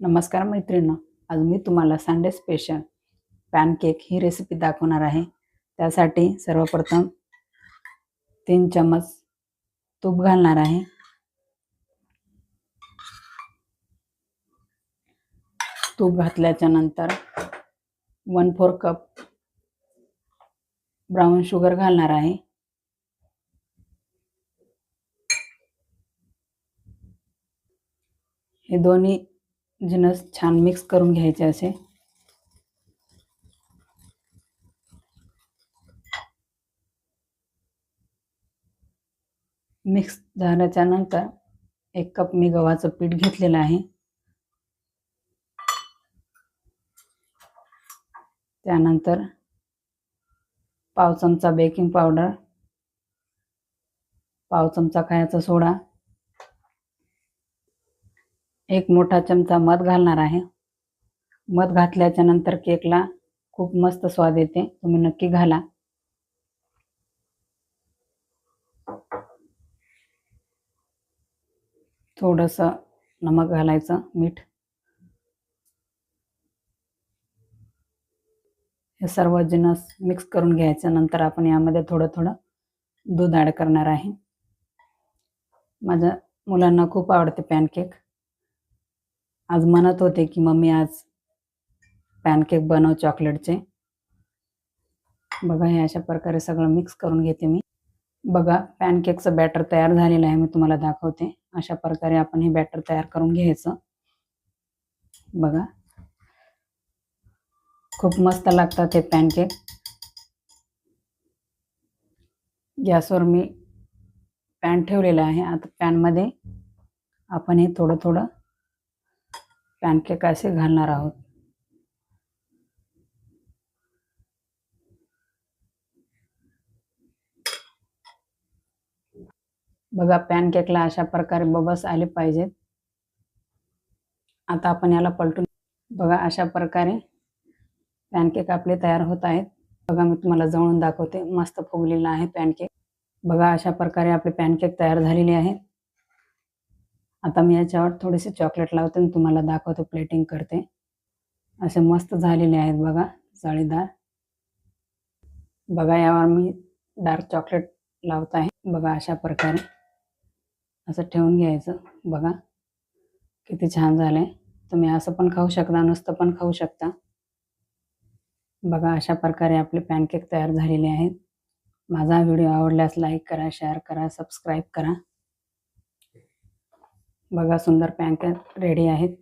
नमस्कार मैत्रिणी, आज मी तुम्हाला संडे स्पेशल पॅनकेक ही रेसिपी दाखवणार आहे। त्यासाठी सर्वप्रथम 3 चम्मच तूप घालणार आहे। तूप घातल्याच्या नंतर 1/4 कप ब्राउन शुगर घालणार आहे। हे दोन्ही जिन्नस छान मिक्स करून घ्यायचे असे। मिक्स झाल्याच्या नंतर 1 कप मी गव्हाचं पीठ घेतलेलं आहे। त्यानंतर पाव चमचा बेकिंग पावडर, पाव चमचा खायचा सोडा, 1 मोठा चमचा मध घालणार आहे। मध घातल्याच्या नंतर केकला खूप मस्त स्वाद येते, तुम्ही नक्की घाला। थोडंसं नमक घालायचं, मीठ। हे सर्व जिन्नस मिक्स करून घ्यायचं। नंतर आपण यामध्ये थोडं दूध ॲड करणार आहे। माझ्या मुलांना खूप आवडते पॅनकेक। आज म्हणत होते की मम्मी आज पॅनकेक बनव चॉकलेटचे। बघा, हे अशा प्रकारे सगळं मिक्स करून घेते मी। बघा, पॅनकेकचं बॅटर तयार झालेलं आहे, मी तुम्हाला दाखवते। अशा प्रकारे आपण हे बॅटर तयार करून घ्यायचं। बघा, खूप मस्त लागतात हे पॅनकेक। गॅसवर मी पॅन ठेवलेला आहे। आता पॅनमध्ये आपण हे थोडं पॅनकेक असे घालणार आहोत। बघा, पॅनकेकला अशा प्रकारे बबल्स आले पाहिजेत। आता आपण याला पलटून बघा, अशा प्रकारे पॅनकेक आपले तयार होत आहेत। बघा, मी तुम्हाला जवळून दाखवते, मस्त फुगलेला आहे पॅनकेक। बघा, अशा प्रकारे आपले पॅनकेक तयार झालेले आहेत। आता मी याच्यावर थोडेसे चॉकलेट लावते आणि तुम्हाला दाखवते, प्लेटिंग करते। असे मस्त झालेले आहेत बघा, जाळीदार। बघा, यावर मी डार्क चॉकलेट लावत आहे। बघा, अशा प्रकारे असं ठेवून घ्यायचं। बघा, किती छान झालंय। तुम्ही असं पण खाऊ शकता, नुसतं पण खाऊ शकता। बघा, अशा प्रकारे आपले पॅनकेक तयार झालेले आहेत। माझा व्हिडिओ आवडल्यास लाईक करा, शेअर करा, सबस्क्राईब करा। बघा, सुंदर पॅनकेक रेडी आहेत।